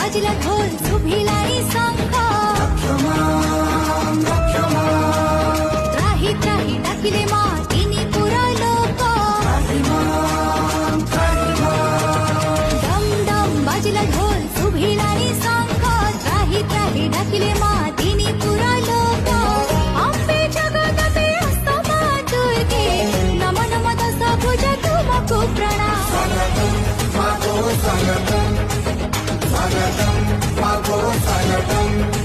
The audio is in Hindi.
बाजिला ढोल सुभिलाई शंख त्राही त्राही डाकिले मा तिनी पुरा लोक डम डम बाजिला ढोल सुभिलाई शंख त्राही त्राही डाकिले मा तिनी पुरा लोक अम्बे जगदते अस्तमा दुर्गे नम नम दश भुज तुमको प्रणाम स्वागतम मागो स्वागतम